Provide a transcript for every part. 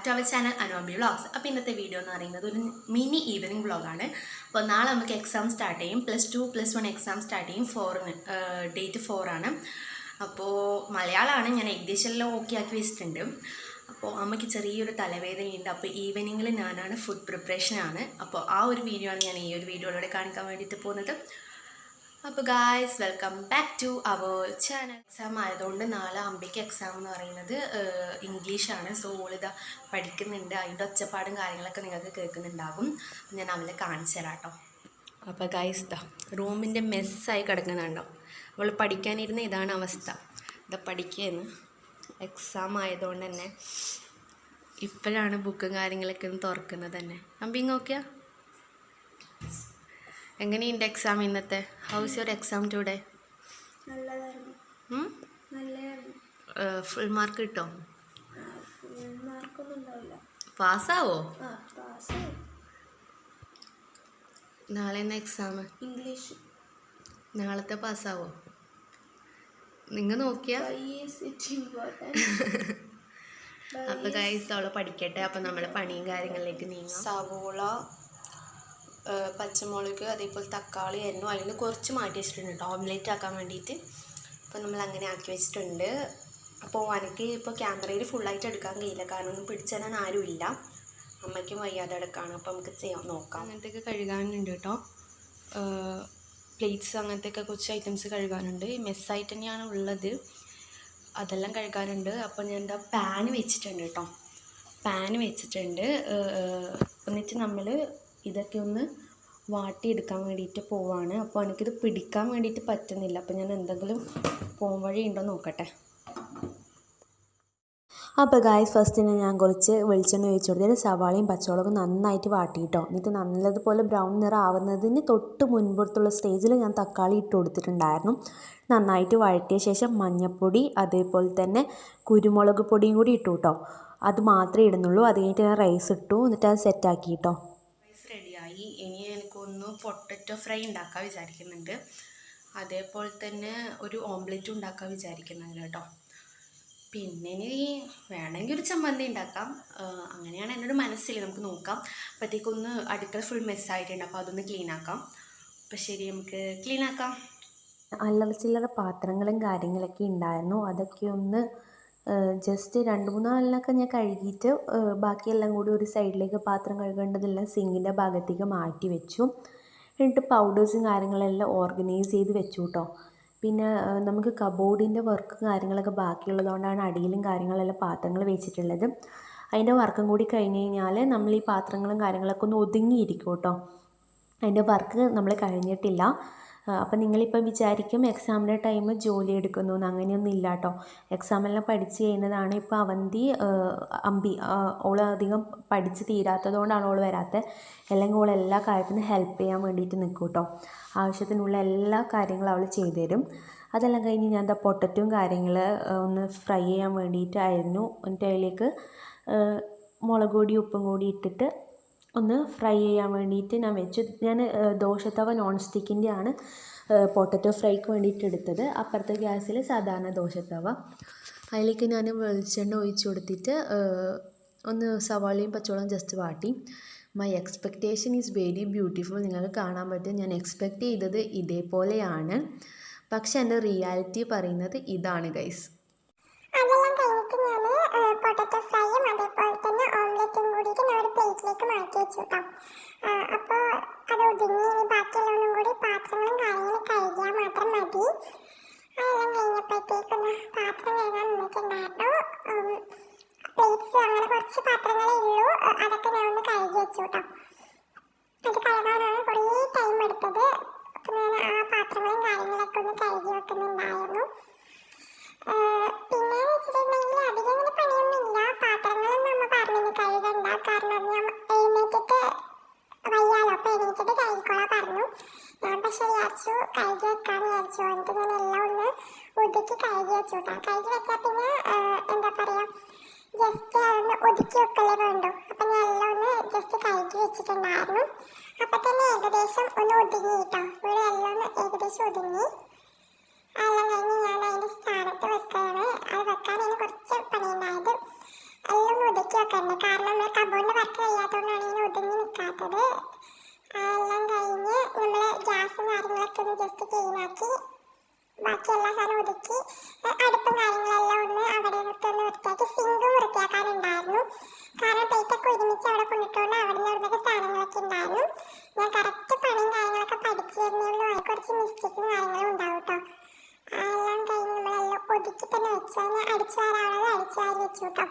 Back to our channel Anupami vlogs. അപ്പോൾ ഇന്നത്തെ video എന്ന് പറയുന്നത് ഒരു മിനി ഈവനിങ് വ്ളോഗാണ്. അപ്പോൾ നാളെ നമുക്ക് എക്സാം സ്റ്റാർട്ട് ചെയ്യും. +2 +1 എക്സാം സ്റ്റാർട്ട് ചെയ്യും. ഡേറ്റ് 4 ആണ്. അപ്പോൾ മലയാളമാണ്, ഞാൻ ഏകദേശം എല്ലാം ഓക്കെ ആക്കി വെച്ചിട്ടുണ്ട്. അപ്പോൾ അമ്മയ്ക്ക് ചെറിയൊരു തലവേദനയുണ്ട്. അപ്പോൾ ഈവനിങ്ങിൽ ഞാനാണ് ഫുഡ് പ്രിപ്പറേഷനാണ്. അപ്പോൾ ആ ഒരു വീഡിയോ ആണ് ഞാൻ ഈ ഒരു വീഡിയോയിലൂടെ കാണിക്കാൻ വേണ്ടിയിട്ട് പോകുന്നത്. അപ്പോൾ guys, welcome back to our channel. Exam ആയതുകൊണ്ട് നാളെ അമ്മയ്ക്ക് എക്സാം എന്ന് പറയുന്നത് ഇംഗ്ലീഷാണ്. സോ ഓളിതാ പഠിക്കുന്നുണ്ട്. അതിൻ്റെ ഒച്ചപ്പാടും കാര്യങ്ങളൊക്കെ നിങ്ങൾക്ക് കേൾക്കുന്നുണ്ടാകും. ഞാൻ അവളെ കാണിച്ചു തരാം കേട്ടോ. അപ്പോൾ ഗായ്സ്, റൂമിൻ്റെ മെസ്സായി കിടക്കുന്നുണ്ടോ? അവൾ പഠിക്കാനിരുന്ന ഇതാണ് അവസ്ഥ. ഇതാ പഠിക്കുകയെന്ന്. എക്സാം ആയതുകൊണ്ട് തന്നെ ഇപ്പോഴാണ് ബുക്കും കാര്യങ്ങളൊക്കെ ഒന്ന് തുറക്കുന്നത് തന്നെ. അമ്പി നോക്കിയാ എങ്ങനെയുണ്ട് എക്സാം ഇന്നത്തെ? House your exam today? Full mark കിട്ടോ? പാസ്സാവോ? നാളെ എന്നാ എക്സാം? ഇംഗ്ലീഷ്. നാളത്തെ പാസ്സാവോ? നിങ്ങൾ നോക്കിയാ? അപ്പോൾ ഗൈസ്, അവളെ പഠിക്കട്ടെ. അപ്പോൾ നമ്മൾ പണിയും കാര്യങ്ങളിലേക്ക് നീങ്ങാം. സവോള, പച്ചമുളക്, അതേപോലെ തക്കാളി ആയിരുന്നു. അതിൽ കുറച്ച് മാറ്റി വെച്ചിട്ടുണ്ട് കേട്ടോ, ഓംലേറ്റ് ആക്കാൻ വേണ്ടിയിട്ട്. അപ്പോൾ നമ്മൾ അങ്ങനെ ആക്കി വെച്ചിട്ടുണ്ട്. അപ്പോൾ എനിക്ക് ഇപ്പോൾ ക്യാമറയിൽ ഫുള്ളായിട്ട് എടുക്കാൻ കഴിയില്ല, കാരണം ഒന്നും പിടിച്ചു തരാൻ ആരുമില്ല. അമ്മയ്ക്കും വയ്യാതെ എടുക്കാണ്. അപ്പോൾ നമുക്ക് നോക്കാം. അങ്ങനത്തെയൊക്കെ കഴുകാനുണ്ട് കേട്ടോ. പ്ലേറ്റ്സ് അങ്ങനത്തെയൊക്കെ കുറച്ച് ഐറ്റംസ് കഴുകാനുണ്ട്. മെസ്സായിട്ട് തന്നെയാണ് ഉള്ളത്, അതെല്ലാം കഴുകാനുണ്ട്. അപ്പോൾ ഞാൻ എന്താ പാൻ വെച്ചിട്ടുണ്ട് കേട്ടോ. പാൻ വെച്ചിട്ടുണ്ട്. എന്നിട്ട് നമ്മൾ ഇതൊക്കെ ഒന്ന് വാട്ടിയെടുക്കാൻ വേണ്ടിയിട്ട് പോവാണ്. അപ്പോൾ എനിക്കിത് പിടിക്കാൻ വേണ്ടിയിട്ട് പറ്റുന്നില്ല. അപ്പോൾ ഞാൻ എന്തെങ്കിലും വഴി ഉണ്ടോ നോക്കട്ടെ. അപ്പോൾ ഗായ്സ്, ഫസ്റ്റിന് ഞാൻ കുറച്ച് വെളിച്ചെണ്ണ ഒഴിച്ച് കൊടുത്തിട്ട് സവാളയും പച്ചമുളകും നന്നായിട്ട് വാട്ടിയിട്ടോ. എന്നിട്ട് നല്ലതുപോലെ ബ്രൗൺ നിറം ആവുന്നതിന് തൊട്ട് മുൻപുള്ള സ്റ്റേജിൽ ഞാൻ തക്കാളി ഇട്ട് കൊടുത്തിട്ടുണ്ടായിരുന്നു. നന്നായിട്ട് വഴറ്റിയ ശേഷം മഞ്ഞൾപ്പൊടി, അതേപോലെ തന്നെ കുരുമുളക് പൊടിയും കൂടി ഇട്ടു കേട്ടോ. അത് മാത്രമേ ഇടുന്നുള്ളൂ. അത് കഴിഞ്ഞിട്ട് ഞാൻ റൈസ് ഇട്ടു. എന്നിട്ട് അത് സെറ്റാക്കി കേട്ടോ. റൈസ് റെഡിയായി. ഇനി എനിക്കൊന്ന് പൊട്ടറ്റോ ഫ്രൈ ഉണ്ടാക്കാൻ വിചാരിക്കുന്നുണ്ട്. അതേപോലെ തന്നെ ഒരു ഓംലെറ്റും ഉണ്ടാക്കാൻ വിചാരിക്കുന്നുണ്ട് കേട്ടോ. പിന്നെ ഇനി വേണമെങ്കിൽ ഒരു ചമ്മന്തി ഉണ്ടാക്കാം. അങ്ങനെയാണ് എന്നോട് മനസ്സിൽ. നമുക്ക് നോക്കാം. അപ്പോഴത്തേക്കൊന്ന് അടുക്കള ഫുൾ മെസ്സായിട്ടുണ്ട്. അപ്പോൾ അതൊന്ന് ക്ലീൻ ആക്കാം. അപ്പോൾ ശരി, നമുക്ക് ക്ലീൻ ആക്കാം. അല്ലറ ചില്ലറ പാത്രങ്ങളും കാര്യങ്ങളൊക്കെ ഉണ്ടായിരുന്നു. അതൊക്കെ ഒന്ന് ജസ്റ്റ് 2-3 ഞാൻ കഴുകിയിട്ട് ബാക്കിയെല്ലാം കൂടി ഒരു സൈഡിലേക്ക് പാത്രം കഴുകേണ്ടതെല്ലാം സിങ്കിൻ്റെ ഭാഗത്തേക്ക് മാറ്റി വെച്ചു. എന്നിട്ട് പൗഡേഴ്സും കാര്യങ്ങളെല്ലാം ഓർഗനൈസ് ചെയ്ത് വെച്ചു കേട്ടോ. പിന്നെ നമുക്ക് കബോർഡിൻ്റെ വർക്ക് കാര്യങ്ങളൊക്കെ ബാക്കിയുള്ളതുകൊണ്ടാണ് അടിയിലും കാര്യങ്ങളെല്ലാം പാത്രങ്ങൾ വെച്ചിട്ടുള്ളത്. അതിൻ്റെ വർക്കും കൂടി കഴിഞ്ഞ് കഴിഞ്ഞാൽ നമ്മൾ ഈ പാത്രങ്ങളും കാര്യങ്ങളൊക്കെ ഒന്ന് ഒതുങ്ങിയിരിക്കും കേട്ടോ. അതിൻ്റെ വർക്ക് നമ്മൾ കഴിഞ്ഞിട്ടില്ല. അപ്പം നിങ്ങളിപ്പോൾ വിചാരിക്കും എക്സാമിൻ്റെ ടൈം ജോലി എടുക്കുന്നു എന്ന്. അങ്ങനെയൊന്നും ഇല്ല കേട്ടോ. എക്സാമെല്ലാം പഠിച്ച് ചെയ്യുന്നതാണ്. ഇപ്പോൾ അമ്പി ഓൾ അധികം പഠിച്ച് തീരാത്തതുകൊണ്ടാണ് ഓൾ വരാത്തത്. അല്ലെങ്കിൽ ഓൾ എല്ലാ കാര്യത്തിനും ഹെൽപ്പ് ചെയ്യാൻ വേണ്ടിയിട്ട് നിൽക്കും കേട്ടോ. ആവശ്യത്തിനുള്ള എല്ലാ കാര്യങ്ങളും അവൾ ചെയ്തു തരും. അതെല്ലാം കഴിഞ്ഞ് ഞാൻ പൊട്ടറ്റോയും കാര്യങ്ങൾ ഒന്ന് ഫ്രൈ ചെയ്യാൻ വേണ്ടിയിട്ടായിരുന്നു. എന്നിട്ട് അതിലേക്ക് മുളക് പൊടി ഉപ്പും കൂടി ഇട്ടിട്ട് ഒന്ന് ഫ്രൈ ചെയ്യാൻ വേണ്ടിയിട്ട് ഞാൻ വെച്ചു. ഞാൻ ദോശത്തവ നോൺ സ്റ്റിക്കിൻ്റെ ആണ് പൊട്ടറ്റോ ഫ്രൈക്ക് വേണ്ടിയിട്ട് എടുത്തത്. അപ്പുറത്തെ ഗ്യാസിൽ സാധാരണ ദോശത്തവ. അതിലേക്ക് ഞാൻ വെളിച്ചെണ്ണ ഒഴിച്ച് കൊടുത്തിട്ട് ഒന്ന് സവാളയും പച്ചമുളകും ജസ്റ്റ് വാട്ടി. My expectation is very beautiful. നിങ്ങൾക്ക് കാണാൻ പറ്റും, ഞാൻ എക്സ്പെക്റ്റ് ചെയ്തത് ഇതേപോലെയാണ്. പക്ഷെ എൻ്റെ റിയാലിറ്റി പറയുന്നത് ഇതാണ് ഗൈസ്. അതെല്ലാം കഴിഞ്ഞിട്ട് ഞാൻ പൊട്ടറ്റോ ഫ്രൈയും അതേപോലെ തന്നെ ഓംലെറ്റും കൂടിയിട്ട് ഞാൻ ഒരു പ്ലേറ്റിലേക്ക് മാറ്റി വെച്ചു കേട്ടോ. അപ്പോൾ അത് ഒതുങ്ങി. ഇനി ബാക്കിയെല്ലാം ഒന്നും കൂടി പാത്രങ്ങളും കാര്യങ്ങളും കഴുകിയാൽ മാത്രം മതി. അതെല്ലാം കഴിഞ്ഞപ്പോഴത്തേക്കൊന്ന് പാത്രം കഴുകാൻ നിന്നിട്ടുണ്ടായിരുന്നു. പ്ലേറ്റ്സ് അങ്ങനെ കുറച്ച് പാത്രങ്ങളേ ഉള്ളൂ. അതൊക്കെ ഞാൻ ഒന്ന് കഴുകി വെച്ചു കേട്ടോ. അത് കഴുകാനാണ് കുറേ ടൈം എടുത്തത്. അപ്പോൾ ഞാൻ ആ പാത്രങ്ങളും കാര്യങ്ങളൊക്കെ ഒന്ന് കഴുകി വെക്കുന്നുണ്ടായിരുന്നു. പിന്നെ വെച്ചിട്ടുണ്ടെങ്കിൽ അധികം ഇങ്ങനെ പണിയൊന്നുമില്ല. പാത്രങ്ങളൊന്നും അമ്മ പറഞ്ഞു കഴുകണ്ട, കാരണം ഞാൻ എഴുന്നേറ്റിട്ട് വയ്യാലോ, അപ്പോൾ എഴുന്നേറ്റിട്ട് കഴുകിക്കോളാൻ പറഞ്ഞു. ഞാൻ പക്ഷെ വിചാരിച്ചു കഴുകി വെക്കാമെന്ന് വിചാരിച്ചു. എന്നിട്ട് ഞാൻ എല്ലാം ഒന്ന് ഒതുക്കി കഴുകി വെച്ചു കേട്ടോ. കഴുകി വെച്ചാൽ പിന്നെ എന്താ പറയുക, ജസ്റ്റ് അതൊന്ന് ഒതുക്കി വെക്കലേ വേണ്ടു. അപ്പം ഞാൻ എല്ലാം ഒന്ന് ജസ്റ്റ് കഴുകി വെച്ചിട്ടുണ്ടായിരുന്നു. അപ്പം തന്നെ ഏകദേശം ഒന്ന് ഒതുങ്ങി കേട്ടോ. ഇവിടെ എല്ലാം ഒന്ന് ഏകദേശം ഒതുങ്ങി. എല്ലാം കഴിഞ്ഞ് ഞാൻ അതിൻ്റെ സ്ഥാനത്ത് വെക്കുകയാണ്. അത് വെക്കാൻ കുറച്ച് പണിയുണ്ടായത്. എല്ലാം ഒന്ന് ഒതുക്കി ഒക്കെ ഉണ്ട്. കാരണം നമ്മൾ കബോർഡിന്റെ വർക്ക് കഴിയാത്തതുകൊണ്ടാണ് ഇങ്ങനെ ഒതുങ്ങി നിൽക്കാത്തത്. എല്ലാം കഴിഞ്ഞ് നമ്മൾ ഗ്യാസും കാര്യങ്ങളൊക്കെ ഒന്ന് ജസ്റ്റ് ക്ലീൻ ആക്കി ബാക്കി എല്ലാ സാധനവും ഒതുക്കി അടുപ്പും കാര്യങ്ങളെല്ലാം ഒന്ന് അവിടെ നിന്നൊക്കെ ഒന്ന് വൃത്തിയാക്കി സിങ്കും വൃത്തിയാക്കാനുണ്ടായിരുന്നു. കാരണം പ്ലേറ്റൊക്കെ ഒരുമിച്ച് അവിടെ കൊണ്ടിട്ടുകൊണ്ട് അവിടെ നിന്നൊക്കെ സാധനങ്ങളൊക്കെ ഉണ്ടായിരുന്നു. ഞാൻ കറക്റ്റ് പണിയും കാര്യങ്ങളൊക്കെ പഠിച്ചു തരുന്നുള്ളൂ. അതിൽ കുറച്ച് മിസ്റ്റേക്കും കാര്യങ്ങളും ഉണ്ടാവും കേട്ടോ. എല്ലാം കഴിഞ്ഞ് നമ്മളെല്ലാം ഒതുക്കി തന്നെ വെച്ചു. അതിന് അടിച്ചു വാരാനുള്ളത് അടിച്ചു വാരി വെച്ചു കേട്ടോ.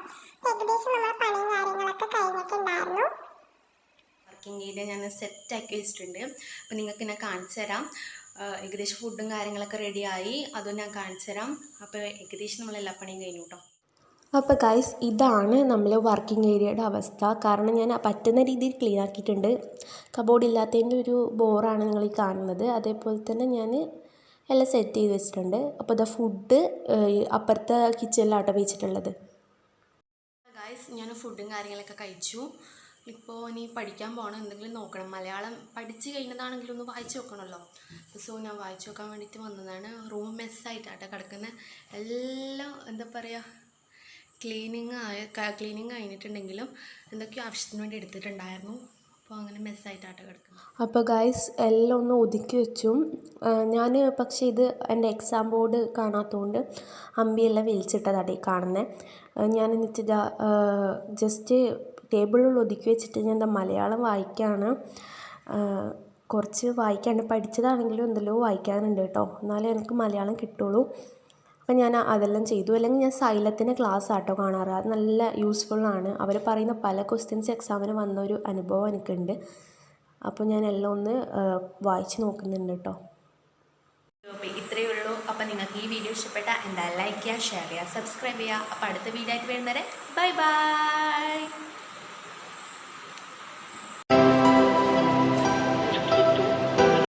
ഏകദേശം നമ്മളെ പണിയും കാര്യങ്ങളൊക്കെ കഴിഞ്ഞിട്ടുണ്ടായിരുന്നു. വർക്കിംഗ് ഏരിയ ഞാൻ സെറ്റാക്കി വെച്ചിട്ടുണ്ട്. അപ്പോൾ നിങ്ങൾക്ക് ഞാൻ കാണിച്ചു തരാം. ഏകദേശം ഫുഡും കാര്യങ്ങളൊക്കെ റെഡിയായി, അതും ഞാൻ കാണിച്ചു തരാം. അപ്പോൾ ഏകദേശം നമ്മളെല്ലാ പണിയും കഴിഞ്ഞു കേട്ടോ. അപ്പോൾ ഗൈസ്, ഇതാണ് നമ്മൾ വർക്കിംഗ് ഏരിയയുടെ അവസ്ഥ. കാരണം ഞാൻ പറ്റുന്ന രീതിയിൽ ക്ലീൻ ആക്കിയിട്ടുണ്ട്. കബോർഡ് ഇല്ലാത്തതിൻ്റെ ഒരു ബോറാണ് നിങ്ങൾ ഈ കാണുന്നത്. അതേപോലെ തന്നെ ഞാൻ എല്ലാം സെറ്റ് ചെയ്ത് വെച്ചിട്ടുണ്ട്. അപ്പോൾ ഇതാ ഫുഡ് അപ്പുറത്തെ കിച്ചണിലാട്ടോ വെച്ചിട്ടുള്ളത്. ഗൈസ്, ഞാൻ ഫുഡും കാര്യങ്ങളൊക്കെ കഴിച്ചു. ഇപ്പോൾ ഇനി പഠിക്കാൻ പോകണം, എന്തെങ്കിലും നോക്കണം. മലയാളം പഠിച്ച് കഴിഞ്ഞതാണെങ്കിലും ഒന്ന് വായിച്ച് നോക്കണമല്ലോ. സോ ഞാൻ വായിച്ച് നോക്കാൻ വേണ്ടിയിട്ട് വന്നതാണ്. റൂം മെസ്സായിട്ടാട്ടോ കിടക്കുന്നത്. എല്ലാം എന്താ പറയുക, ക്ലീനിങ് കഴിഞ്ഞിട്ടുണ്ടെങ്കിലും എന്തൊക്കെയോ ആവശ്യത്തിന് വേണ്ടി എടുത്തിട്ടുണ്ടായിരുന്നു. അപ്പോൾ അങ്ങനെ മെസ്സായിട്ടാട്ടോ കിടക്കുന്നത്. അപ്പോൾ ഗൈസ്, എല്ലാം ഒന്ന് ഒതുക്കി വെച്ചു ഞാൻ. പക്ഷേ ഇത് എൻ്റെ എക്സാം ബോർഡ് കാണാത്തതുകൊണ്ട് അമ്പിയെല്ലാം വലിച്ചിട്ടതാട്ടെ കാണുന്നത്. ഞാൻ എന്നിട്ട് ജസ്റ്റ് ടേബിളിൽ ഒതുക്കി വെച്ചിട്ട് ഞാൻ എന്താ മലയാളം വായിക്കുകയാണ്. കുറച്ച് വായിക്കാണ്ട്, പഠിച്ചതാണെങ്കിലും എന്തെല്ലോ വായിക്കാനുണ്ട് കേട്ടോ, എന്നാലേ എനിക്ക് മലയാളം കിട്ടുള്ളൂ. അപ്പം ഞാൻ അതെല്ലാം ചെയ്തു. അല്ലെങ്കിൽ ഞാൻ സൈലത്തിൻ്റെ ക്ലാസ് ആട്ടോ കാണാറ്. അത് നല്ല യൂസ്ഫുള്ളാണ്. അവർ പറയുന്ന പല ക്വസ്റ്റ്യൻസ് എക്സാമിന് വന്ന ഒരു അനുഭവം എനിക്കുണ്ട്. അപ്പോൾ ഞാൻ എല്ലാം ഒന്ന് വായിച്ച് നോക്കുന്നുണ്ട് കേട്ടോ. അപ്പോൾ ഇത്രയേ ഉള്ളൂ. അപ്പോൾ നിങ്ങൾക്ക് ഈ വീഡിയോ ഇഷ്ടപ്പെട്ടാൽ എന്തായാലും ലൈക്ക് ചെയ്യുക, ഷെയർ ചെയ്യുക, സബ്സ്ക്രൈബ് ചെയ്യുക. അപ്പോൾ അടുത്ത വീഡിയോ ആയിട്ട് വരുന്നവരെ ബൈ ബൈ.